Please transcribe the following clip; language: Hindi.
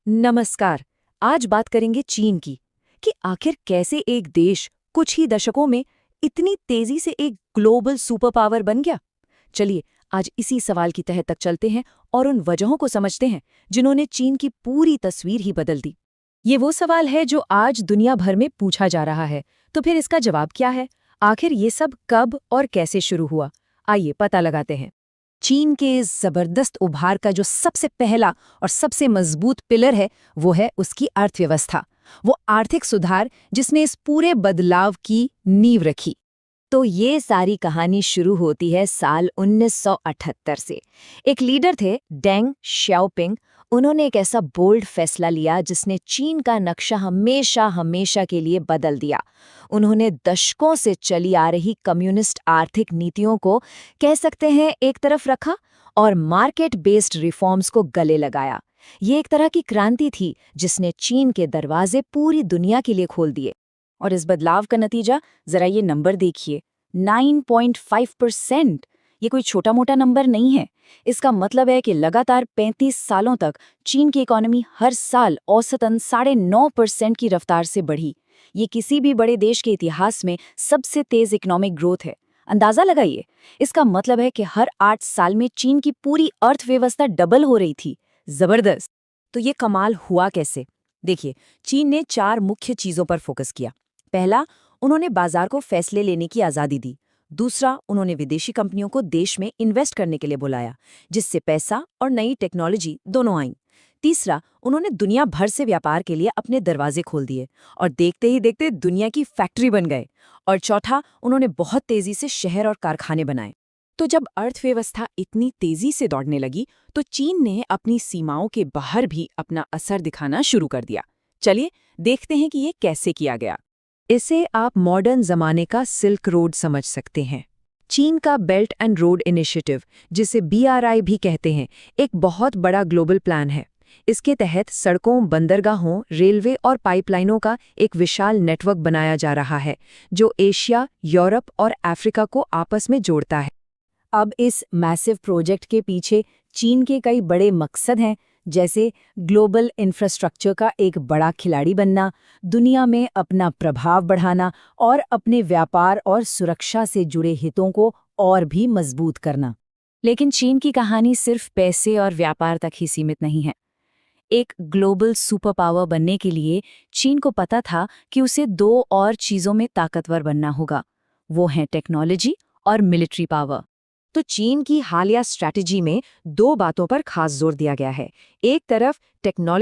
नमस्कार। आज बात करेंगे चीन की कि आखिर कैसे एक देश कुछ ही दशकों में इतनी तेजी से एक ग्लोबल सुपर पावर बन गया। चलिए आज इसी सवाल की तह तक चलते हैं और उन वजहों को समझते हैं जिन्होंने चीन की पूरी तस्वीर ही बदल दी। ये वो सवाल है जो आज दुनिया भर में पूछा जा रहा है, तो फिर इसका जवाब क्या है? आखिर ये सब कब और कैसे शुरू हुआ? आइए पता लगाते हैं। चीन के इस जबरदस्त उभार का जो सबसे पहला और सबसे मजबूत पिलर है वो है उसकी अर्थव्यवस्था। वो आर्थिक सुधार जिसने इस पूरे बदलाव की नींव रखी। तो ये सारी कहानी शुरू होती है साल 1978 से। एक लीडर थे डेंग श्याओपिंग। उन्होंने एक ऐसा बोल्ड फैसला लिया जिसने चीन का नक्शा हमेशा हमेशा के लिए बदल दिया। उन्होंने दशकों से चली आ रही कम्युनिस्ट आर्थिक नीतियों को कह सकते हैं एक तरफ रखा और मार्केट बेस्ड रिफॉर्म्स को गले लगाया। ये एक तरह की क्रांति थी जिसने चीन के दरवाजे पूरी दुनिया के लिए खोल दिए। और इस बदलाव का नतीजा जरा ये नंबर देखिए, 9.5%। ये कोई छोटा मोटा नंबर नहीं है। इसका मतलब है कि लगातार 35 सालों तक चीन की इकोनॉमी हर साल औसतन 9.5% की रफ्तार से बढ़ी। ये किसी भी बड़े देश के इतिहास में सबसे तेज इकोनॉमिक ग्रोथ है। अंदाजा लगाइए, इसका मतलब है कि हर 8 साल में चीन की पूरी अर्थव्यवस्था डबल हो रही थी। जबरदस्त। तो ये कमाल हुआ कैसे? देखिए, चीन ने 4 मुख्य चीजों पर फोकस किया। पहला, उन्होंने बाजार को फैसले लेने की आज़ादी दी। दूसरा, उन्होंने विदेशी कंपनियों को देश में इन्वेस्ट करने के लिए बुलाया, जिससे पैसा और नई टेक्नोलॉजी दोनों आईं। तीसरा, उन्होंने दुनिया भर से व्यापार के लिए अपने दरवाजे खोल दिए और देखते ही देखते दुनिया की फैक्ट्री बन गए। और चौथा, उन्होंने बहुत तेजी से शहर और कारखाने बनाए। तो जब अर्थव्यवस्था इतनी तेजी से दौड़ने लगी तो चीन ने अपनी सीमाओं के बाहर भी अपना असर दिखाना शुरू कर दिया। चलिए देखते हैं कि ये कैसे किया गया। इसे आप मॉडर्न जमाने का सिल्क रोड समझ सकते हैं। चीन का बेल्ट एंड रोड इनिशिएटिव, जिसे BRI भी कहते हैं, एक बहुत बड़ा ग्लोबल प्लान है। इसके तहत सड़कों, बंदरगाहों, रेलवे और पाइपलाइनों का एक विशाल नेटवर्क बनाया जा रहा है जो एशिया, यूरोप और अफ्रीका को आपस में जोड़ता है। अब इस मैसिव प्रोजेक्ट के पीछे चीन के कई बड़े मकसद हैं, जैसे ग्लोबल इंफ्रास्ट्रक्चर का एक बड़ा खिलाड़ी बनना, दुनिया में अपना प्रभाव बढ़ाना और अपने व्यापार और सुरक्षा से जुड़े हितों को और भी मजबूत करना। लेकिन चीन की कहानी सिर्फ पैसे और व्यापार तक ही सीमित नहीं है। एक ग्लोबल सुपर पावर बनने के लिए चीन को पता था कि उसे 2 और चीज़ों में ताकतवर बनना होगा। वो हैं टेक्नोलॉजी और मिलिट्री पावर। तो चीन की हालिया स्ट्रैटेजी में 2 बातों पर खास जोर दिया गया है। एक तरफ टेक्नोलॉजी